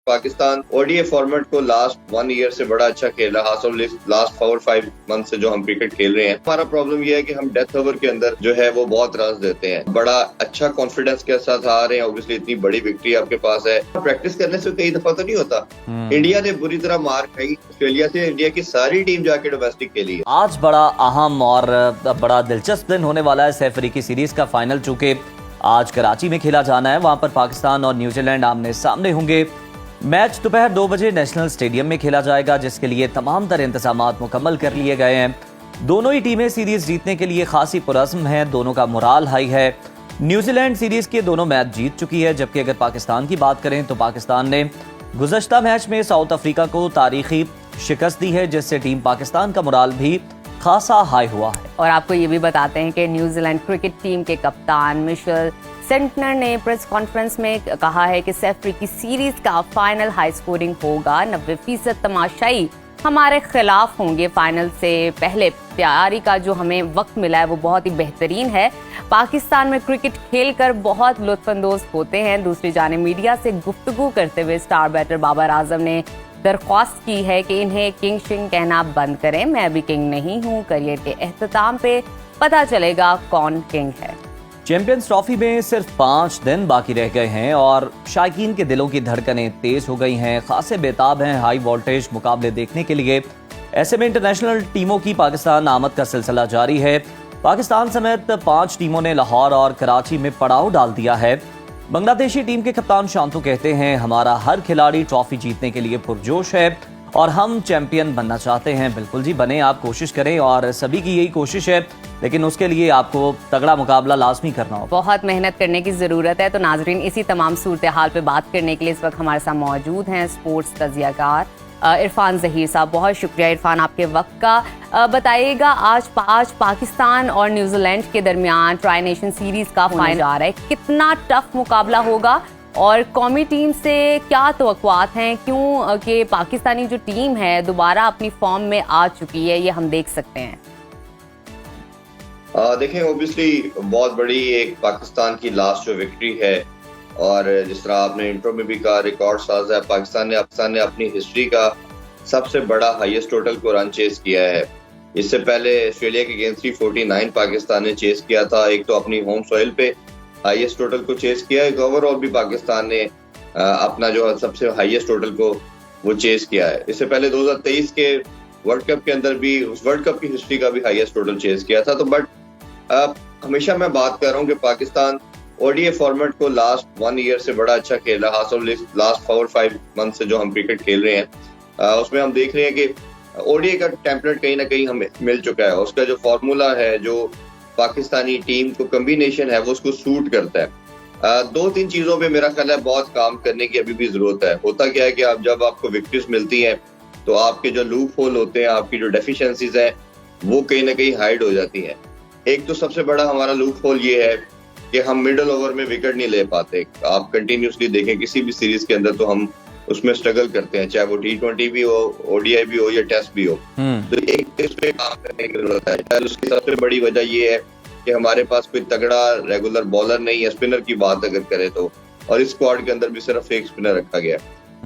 Pakistan ODI format को last 1 year से बड़ा अच्छा खेल रहा है। लास्ट 4-5 मंथ से जो हम क्रिकेट खेल रहे हैं, हमारा प्रॉब्लम यह है कि हम डेथ ओवर के अंदर जो है वो बहुत रन देते हैं। बड़ा अच्छा कॉन्फिडेंस के साथ आ रहे हैं, ऑब्वियसली इतनी बड़ी विक्ट्री आपके पास है। प्रैक्टिस करने से कई दफा तो नहीं होता। इंडिया ने बुरी तरह मार खाई ऑस्ट्रेलिया से। इंडिया की सारी टीम जाके डोमेस्टिक खेली है। आज बड़ा अहम और बड़ा दिलचस्प दिन होने वाला है सैफ अफ्रीकी सीरीज का फाइनल, चूंकि आज कराची में खेला जाना है। वहां पर पाकिस्तान और न्यूजीलैंड आमने सामने होंगे। मैच दोपहर 2 बजे नेशनल स्टेडियम में खेला जाएगा, जिसके लिए तमाम तरह इंतजामात मुकम्मल कर लिए गए हैं। दोनों ही टीमें सीरीज जीतने के लिए खासी पुरअज़्म हैं, दोनों का मोराल हाई है। न्यूजीलैंड सीरीज के दोनों मैच जीत चुकी है, जबकि अगर पाकिस्तान की बात करें तो पाकिस्तान ने गुज़श्ता मैच में साउथ अफ्रीका को तारीखी शिकस्त दी है, जिससे टीम पाकिस्तान का मोराल भी खासा हाई हुआ है। और आपको ये भी बताते हैं कि न्यूजीलैंड क्रिकेट टीम के कप्तान मिशेल सेंटनर ने प्रेस कॉन्फ्रेंस में कहा है कि सैफ अफ्रीकी सीरीज का फाइनल हाई स्कोरिंग होगा। 90% तमाशाई हमारे खिलाफ होंगे। फाइनल से पहले तैयारी का जो हमें वक्त मिला है वो बहुत ही बेहतरीन है। पाकिस्तान में क्रिकेट खेलकर बहुत लुत्फानंदोज होते हैं। दूसरी जानिब मीडिया से गुफ्तगू करते हुए स्टार बैटर बाबर आजम ने दरख्वास्त की है कि इन्हें किंग शिंग कहना बंद करें। मैं अभी किंग नहीं हूं, करियर के अख्ताम पे पता चलेगा कौन किंग है। चैंपियंस ट्रॉफी में सिर्फ 5 दिन बाकी रह गए हैं और शायकीन के दिलों की धड़कनें तेज हो गई हैं। खासे बेताब हैं हाई वोल्टेज मुकाबले देखने के लिए। ऐसे में इंटरनेशनल टीमों की पाकिस्तान आमद का सिलसिला जारी है। पाकिस्तान समेत 5 टीमों ने लाहौर और कराची में पड़ाव डाल दिया है। बांग्लादेशी टीम के कप्तान शांतु कहते हैं, हमारा हर खिलाड़ी ट्रॉफी जीतने के लिए पुरजोश है और हम चैंपियन बनना चाहते हैं। बिल्कुल जी, बने, आप कोशिश करें और सभी की यही कोशिश है, लेकिन उसके लिए आपको तगड़ा मुकाबला लाजमी करना होगा। बहुत मेहनत करने की जरूरत है। तो नाजरीन, इसी तमाम सूरत हाल पे बात करने के लिए इस वक्त हमारे साथ मौजूद हैं स्पोर्ट्स तजियाकार इरफान ज़हीर साहब। बहुत शुक्रिया इरफान आपके वक्त का। बताइएगा, आज पाकिस्तान और न्यूजीलैंड के दरमियान ट्राई नेशन सीरीज का फाइनल आ रहा है। कितना टफ मुकाबला होगा और कौमी टीम से क्या तवक्कुआत हैं, क्यों कि पाकिस्तानी जो टीम है दोबारा अपनी फॉर्म में आ चुकी है, ये हम देख सकते हैं। देखें, ऑब्वियसली बहुत बड़ी एक पाकिस्तान की लास्ट जो विक्ट्री है, और जिस तरह आपने इंट्रो में भी कहा, रिकॉर्ड साज है। पाकिस्तान ने अपनी हिस्ट्री का सबसे बड़ा हाईएस्ट टोटल को रन चेस किया है। इससे पहले ऑस्ट्रेलिया के अगेंस्ट 349 पाकिस्तान ने चेस किया था। एक तो अपनी होम सॉइल पे हाईएस्ट टोटल को चेस किया है, ओवरऑल भी पाकिस्तान ने अपना जो सबसे हाईएस्ट टोटल को वो चेस किया है। इससे पहले 2023 के वर्ल्ड कप के अंदर भी उस वर्ल्ड कप की हिस्ट्री का भी हाईएस्ट टोटल चेस किया था। तो बट हमेशा मैं बात कर रहा हूँ कि पाकिस्तान ओडीआई फॉर्मेट को लास्ट 1 ईयर से बड़ा अच्छा खेल रहा है। लास्ट 4-5 मंथ से जो हम क्रिकेट खेल रहे हैं, उसमें हम देख रहे हैं कि ओडीआई का टेम्पलेट कहीं ना कहीं हमें मिल चुका है। उसका जो फॉर्मूला है, जो पाकिस्तानी टीम को कम्बिनेशन है, वो उसको सूट करता है। 2-3 चीजों पे मेरा ख्याल है बहुत काम करने की अभी भी जरूरत है। होता क्या है कि जब आपको विक्ट्रीज मिलती हैं तो आपके जो लूप होल होते हैं, आपकी जो डेफिशिएंसीज है, वो कहीं ना कहीं हाइड हो जाती हैं। एक तो सबसे बड़ा हमारा लूप होल ये है कि हम मिडिल ओवर में विकेट नहीं ले पाते। आप कंटिन्यूसली देखें किसी भी सीरीज के अंदर तो हम उसमें स्ट्रगल करते हैं, चाहे वो T20 भी हो, ओडीआई भी हो या टेस्ट भी हो। तो एक इस पे काम करने की जरूरत है। उसकी सबसे बड़ी वजह ये है कि हमारे पास कोई तगड़ा रेगुलर बॉलर नहीं है। स्पिनर की बात अगर करें तो, और इस स्क्वाड के अंदर भी सिर्फ एक स्पिनर रखा गया।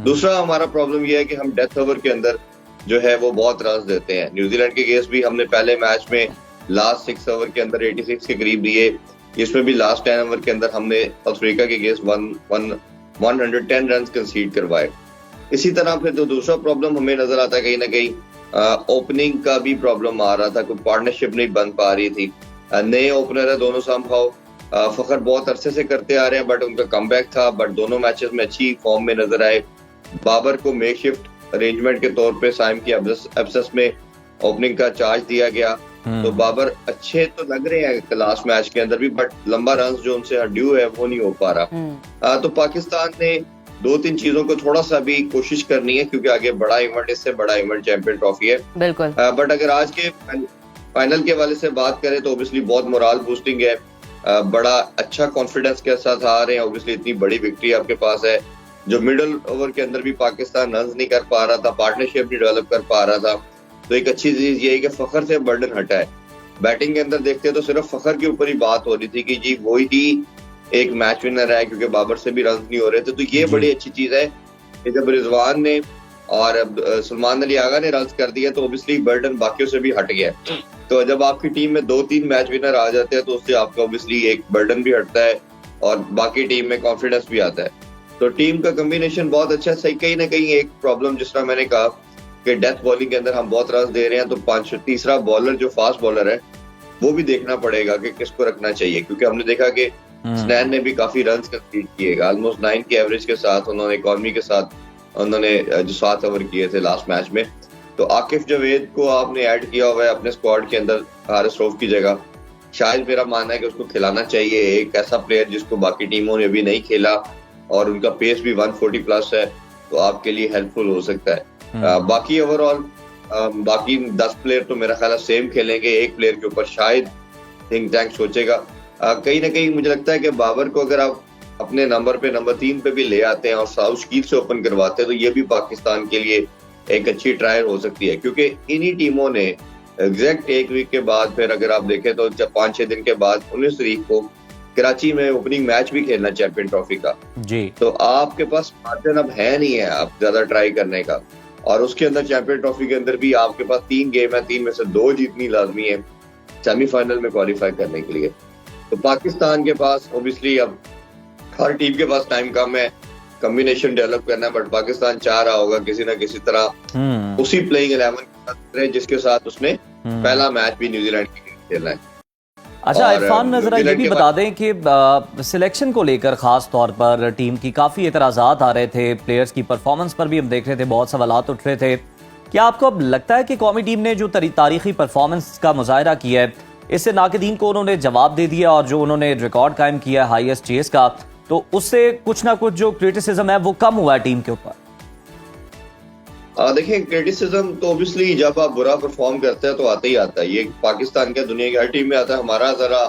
दूसरा हमारा प्रॉब्लम ये है कि हम डेथ ओवर के अंदर जो है वो बहुत रन देते हैं। न्यूजीलैंड के अगेंस्ट भी हमने पहले मैच में लास्ट 6 ओवर के अंदर 86 के करीब दिए। इसमें भी लास्ट 10 ओवर के अंदर हमने अफ्रीका के अगेंस्ट 110 रन कंसीड करवाए। इसी तरह फिर तो दूसरा प्रॉब्लम हमें नजर आता है कहीं ना कहीं ओपनिंग का भी प्रॉब्लम आ रहा था। कोई पार्टनरशिप नहीं बन पा रही थी। नए ओपनर है दोनों, समहाउ फखर बहुत अरसे से करते आ रहे हैं, बट उनका कमबैक था। बट दोनों मैचेस में अच्छी फॉर्म में नजर आए। बाबर को मेकशिफ्ट अरेंजमेंट के तौर पे साइम की एब्सेंस में ओपनिंग का चार्ज दिया गया। तो बाबर अच्छे तो लग रहे हैं लास्ट मैच के अंदर भी, बट लंबा रन जो उनसे ड्यू है वो नहीं हो पा रहा। तो पाकिस्तान ने 2-3 चीजों को थोड़ा सा भी कोशिश करनी है, क्योंकि आगे बड़ा इवेंट, इससे बड़ा इवेंट चैंपियन ट्रॉफी है। बिल्कुल। बट अगर आज के फाइनल के हवाले से बात करें तो ऑब्वियसली बहुत मोराल बूस्टिंग है। बड़ा अच्छा कॉन्फिडेंस के साथ आ रहे हैं। ऑब्वियसली इतनी बड़ी विक्ट्री आपके पास है। जो मिडिल ओवर के अंदर भी पाकिस्तान रन नहीं कर पा रहा था, पार्टनरशिप नहीं डेवलप कर पा रहा था। तो एक अच्छी चीज ये है कि फखर से बर्डन हटा है। बैटिंग के अंदर देखते तो सिर्फ फखर के ऊपर ही बात हो रही थी कि जी वही एक मैच विनर है, क्योंकि बाबर से भी रन नहीं हो रहे थे। तो ये बड़ी अच्छी चीज है कि जब रिजवान ने और सलमान अली आगा ने रन कर दिया तो ऑब्वियसली बर्डन बाकियों से भी हट गया। तो जब आपकी टीम में 2-3 मैच विनर आ जाते हैं तो उससे आपका ऑब्वियसली एक बर्डन भी हटता है और बाकी टीम में कॉन्फिडेंस भी आता है। तो टीम का कॉम्बिनेशन बहुत अच्छा है। सही, कहीं ना कहीं एक प्रॉब्लम जिस तरह मैंने कहा कि डेथ बॉलिंग के अंदर हम बहुत रन दे रहे हैं, तो तीसरा बॉलर जो फास्ट बॉलर है वो भी देखना पड़ेगा कि किसको रखना चाहिए, क्योंकि हमने देखा कि स्नैन ने भी काफी रन कंप्लीट किए, ऑलमोस्ट 9 के एवरेज के साथ उन्होंने इकॉनमी के साथ उन्होंने जो 7 ओवर किए थे लास्ट मैच में। तो आकिफ जावेद को आपने ऐड किया हुआ है अपने स्क्वाड के अंदर हारिस रऊफ की जगह। शायद मेरा मानना है कि उसको खिलाना चाहिए, एक ऐसा प्लेयर जिसको बाकी टीमों ने अभी नहीं खेला और उनका पेस भी 140 प्लस है, तो आपके लिए हेल्पफुल हो सकता है। बाकी ओवरऑल बाकी 10 प्लेयर तो मेरा ख्याल सेम खेलेंगे, एक प्लेयर के ऊपर शायद थिंक टैंक सोचेगा। कहीं ना कहीं मुझे लगता है कि बाबर को अगर आप अपने नंबर 3 पे भी ले आते हैं और साउथ शकील से ओपन करवाते हैं तो ये भी पाकिस्तान के लिए एक अच्छी ट्रायल हो सकती है, क्योंकि इन्हीं टीमों ने एग्जैक्ट एक वीक के बाद फिर अगर आप देखें तो 5-6 दिन के बाद 19 तारीख को कराची में ओपनिंग मैच भी खेलना चैंपियन ट्रॉफी का जी। तो आपके पास मार्जिन अब है नहीं है आप ज्यादा ट्राई करने का, और उसके अंदर चैंपियन ट्रॉफी के अंदर भी आपके पास 3 गेम है, 3 में से 2 जीतनी लाजमी है सेमीफाइनल में क्वालिफाई करने के लिए। तो पाकिस्तान के पास ऑब्वियसली अब हर टीम के पास टाइम कम है, कॉम्बिनेशन डेवलप करना है, बट पाकिस्तान चाह रहा होगा किसी ना किसी तरह उसी प्लेइंग 11 के साथ जिसके साथ उसने पहला मैच भी न्यूजीलैंड के लिए खेलना है। अच्छा इरफान, जरा ये भी बता दें कि सिलेक्शन को लेकर खास तौर पर टीम की काफी एतराजात आ रहे थे, प्लेयर्स की परफॉर्मेंस पर भी हम देख रहे थे बहुत सवालात उठ रहे थे। क्या आपको अब लगता है कि कौमी टीम ने जो तारीखी परफॉर्मेंस का मुजाहरा किया है इससे नाक़दीन को उन्होंने जवाब दे दिया, और जो उन्होंने रिकॉर्ड कायम किया है हाईएस्ट चेस का, तो उससे कुछ ना कुछ जो क्रिटिसिज्म है वो कम हुआ है टीम के ऊपर? देखिए, क्रिटिसिज्म तो ऑब्वियसली जब आप बुरा परफॉर्म करते हैं तो आता ही आता है, ये पाकिस्तान के दुनिया की हर टीम में आता है। हमारा जरा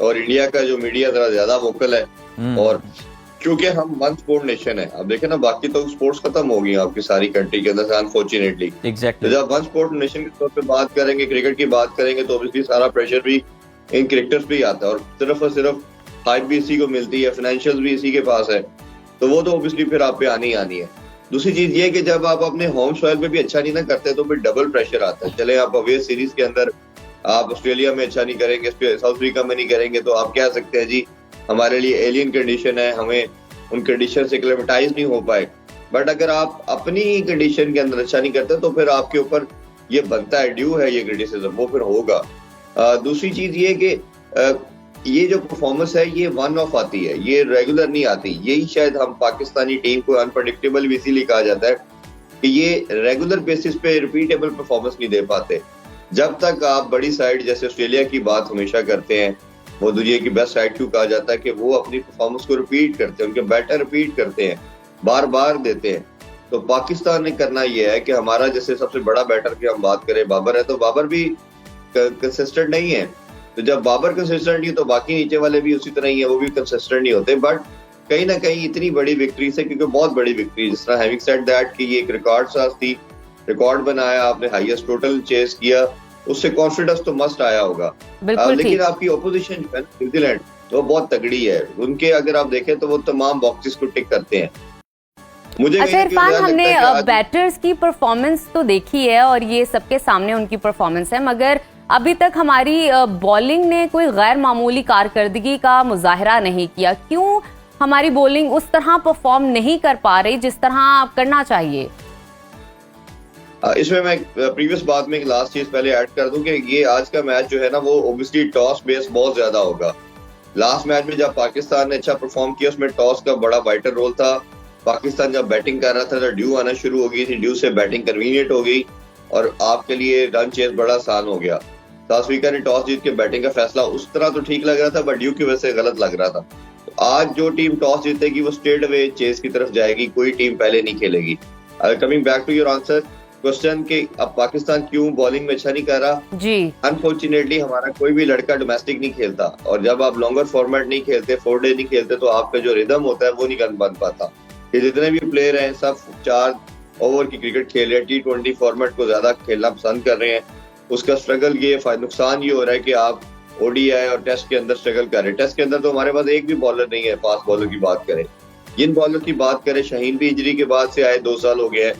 और इंडिया का जो मीडिया जरा ज्यादा वोकल है, और क्योंकि हम वन स्पोर्ट नेशन है। अब देखें ना, बाकी तो स्पोर्ट्स खत्म हो गई आपकी सारी कंट्री के अंदर अनफॉर्चुनेटली। तो जब वन स्पोर्ट नेशन के तौर पे बात करेंगे, क्रिकेट की बात करेंगे, तो ऑब्वियसली सारा प्रेशर भी इन क्रिकेटर्स पे ही आता है, और सिर्फ हाइप भी इसी को मिलती है, फाइनेंशियल भी इसी के पास है, तो वो तो ऑब्वियसली फिर आप पे आनी है। दूसरी चीज ये कि जब आप अपने होम सॉइल पे भी अच्छा नहीं ना करते तो फिर डबल प्रेशर आता है। चले आप अवे सीरीज के अंदर आप ऑस्ट्रेलिया में अच्छा नहीं करेंगे, साउथ अफ्रीका में नहीं करेंगे, तो आप कह सकते हैं जी हमारे लिए एलियन कंडीशन है, हमें उन कंडीशन से एक्लेमेटाइज नहीं हो पाए। बट अगर आप अपनी कंडीशन के अंदर अच्छा नहीं करते तो फिर आपके ऊपर ये बनता है, ड्यू है ये क्रिटिसिज्म, वो फिर होगा। दूसरी चीज ये कि ये जो परफॉर्मेंस है ये वन ऑफ आती है, ये रेगुलर नहीं आती। यही शायद हम पाकिस्तानी टीम को अनप्रेडिक्टेबल भी इसीलिए कहा जाता है कि ये रेगुलर बेसिस पे रिपीटेबल परफॉर्मेंस नहीं दे पाते। जब तक आप बड़ी साइड जैसे ऑस्ट्रेलिया की बात हमेशा करते हैं, वो दुनिया की बेस्ट साइड क्यों कहा जाता है कि वो अपनी परफॉर्मेंस को रिपीट करते हैं, उनके बैटर रिपीट करते हैं, बार बार देते हैं। तो पाकिस्तान ने करना यह है कि हमारा जैसे सबसे बड़ा बैटर की हम बात करें बाबर है, तो बाबर भी कंसिस्टेंट नहीं है। तो जब बाबर कंसिस्टेंट नहीं तो बाकी नीचे वाले भी उसी तरह ही है, वो भी कंसिस्टेंट नहीं होते। बट कहीं ना कहीं इतनी बड़ी विक्ट्री से, क्योंकि बहुत बड़ी विक्ट्री, जिस तरह हैविंग सेड दैट कि ये एक रिकॉर्ड साथ थी, रिकॉर्ड बनाया आपने, हाईएस्ट टोटल चेस किया, उससे कॉन्फिडेंस तो मस्ट आया होगा। लेकिन आपकी ऑपोजिशन जो है न्यूजीलैंड तो बहुत तगड़ी है, उनके अगर आप देखें तो वो तमाम बॉक्सेस को टिक करते हैं। मुझे अच्छा इरफान, हमने बैटर्स की परफॉर्मेंस तो देखी है और ये सबके सामने उनकी परफॉर्मेंस है, मगर अभी तक हमारी बॉलिंग ने कोई गैर मामूली कारकर्दगी का मुजाहरा नहीं किया। क्यों हमारी बॉलिंग उस तरह परफॉर्म नहीं कर पा रही जिस तरह करना चाहिए? इसमें मैं प्रीवियस बात में एक लास्ट चीज पहले ऐड कर दूं कि ये आज का मैच जो है ना वो ऑब्वियसली टॉस बेस बहुत ज्यादा होगा। लास्ट मैच में जब पाकिस्तान ने अच्छा परफॉर्म किया उसमें टॉस का बड़ा वाइटल रोल था। पाकिस्तान जब बैटिंग कर रहा था तो ड्यू आना शुरू हो गई थी, ड्यू से बैटिंग कन्वीनियंट हो गई और आपके लिए रन चेस बड़ा आसान हो गया। साउथ अफ्रीका ने टॉस जीत के बैटिंग का फैसला उस तरह तो ठीक लग रहा था, बट ड्यू की वजह से गलत लग रहा था। तो आज जो टीम टॉस जीतेगी वो स्ट्रेट अवे चेस की तरफ जाएगी, कोई टीम पहले नहीं खेलेगी। Coming back to your answer question कि अब पाकिस्तान क्यों बॉलिंग में अच्छा नहीं कर रहा जी, अनफॉर्चुनेटली हमारा कोई भी लड़का डोमेस्टिक नहीं खेलता, और जब आप लॉन्गर फॉर्मेट नहीं खेलते, 4 डे नहीं खेलते, तो आपका जो रिदम होता है वो नहीं बन पाता। ये जितने भी प्लेयर हैं सब 4 ओवर की क्रिकेट खेल रहे हैं, T20 फॉर्मेट को ज्यादा खेलना पसंद कर रहे हैं। उसका स्ट्रगल ये नुकसान ये हो रहा है कि आप ODI और टेस्ट के अंदर स्ट्रगल कर रहे हैं। टेस्ट के अंदर तो हमारे पास एक भी बॉलर नहीं है, फास्ट बॉलर की बात करें जिन बॉलर की बात करें, शाहीन भी इंजरी के बाद से आए, 2 साल हो गए हैं,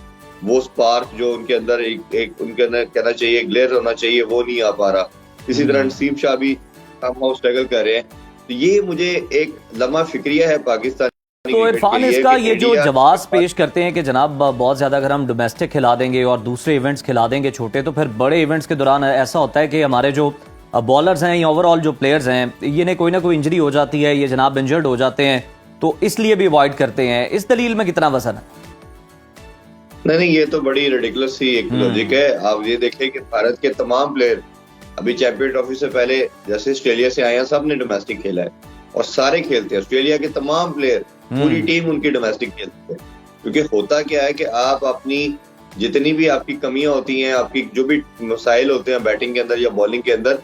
वो स्पार्क जो उनके अंदर एक उनके अंदर कहना चाहिए ग्लेयर होना चाहिए, वो नहीं आ पा रहा। इसी तरह नसीम शाह भी स्ट्रगल कर रहे हैं। तो ये मुझे एक लम्हा फिक्रिया है पाकिस्तान। तो इरफान, इसका ये जो जवाब पेश करते हैं कि जनाब बहुत ज्यादा अगर हम डोमेस्टिक खिला देंगे और दूसरे इवेंट्स खिला देंगे छोटे, तो फिर बड़े इवेंट्स के दौरान ऐसा होता है कि हमारे जो बॉलर्स हैं या ओवरऑल जो प्लेयर्स हैं, ये ने कोई ना कोई इंजरी हो जाती है, ये जनाब इंजर्ड हो जाते हैं, तो इसलिए भी अवॉइड करते हैं। इस दलील में कितना वजन है? नहीं, ये तो बड़ी रेडिकुलस सी एक लॉजिक है। आप ये देखें कि भारत के तमाम प्लेयर अभी चैंपियन ट्रॉफी से पहले जैसे ऑस्ट्रेलिया से आए हैं, सब ने डोमेस्टिक खेला है और सारे खेलते हैं। ऑस्ट्रेलिया के तमाम प्लेयर, पूरी टीम उनकी डोमेस्टिक खेलती है। क्योंकि होता क्या है कि आप अपनी जितनी भी आपकी कमियां होती हैं, आपकी जो भी मसाइल होते हैं बैटिंग के अंदर या बॉलिंग के अंदर,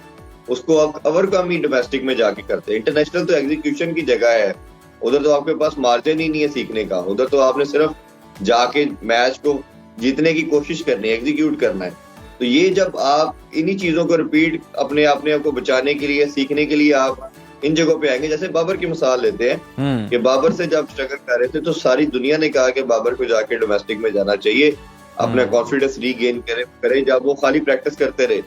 उसको आप ओवरकम ही डोमेस्टिक में जाके करते हैं। इंटरनेशनल तो एग्जीक्यूशन की जगह है, उधर तो आपके पास मार्जिन ही नहीं है सीखने का। उधर तो आपने सिर्फ जाके मैच को जीतने की कोशिश करनी है, एग्जीक्यूट करना है। तो ये जब आप इन्हीं चीजों को रिपीट अपने आप को बचाने के लिए, सीखने के लिए आप इन जगहों पे आएंगे। जैसे बाबर की मिसाल लेते हैं कि बाबर से जब स्ट्रगल कर रहे थे तो सारी दुनिया ने कहा कि बाबर को जाके डोमेस्टिक में जाना चाहिए, अपना कॉन्फिडेंस रीगेन करें। जब वो खाली प्रैक्टिस करते रहे,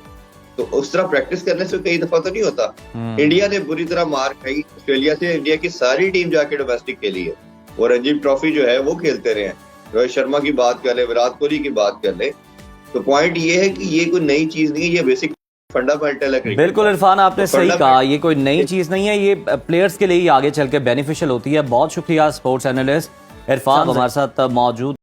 तो उस तरह प्रैक्टिस करने से कई दफा तो नहीं होता। इंडिया ने बुरी तरह मार खाई ऑस्ट्रेलिया से। इंडिया की सारी टीम जाके डोमेस्टिक खेली है और रणजी ट्रॉफी जो है वो खेलते रहे हैं। रोहित शर्मा की बात कर ले, विराट कोहली की बात कर ले, तो पॉइंट ये है कि ये कोई नई चीज नहीं है, ये बेसिक फंडामेंटल है। बिल्कुल इरफान, आपने सही कहा, ये कोई नई चीज नहीं है, ये प्लेयर्स के लिए ही आगे चल के बेनिफिशियल होती है। बहुत शुक्रिया स्पोर्ट्स एनालिस्ट इरफान हमारे साथ मौजूद।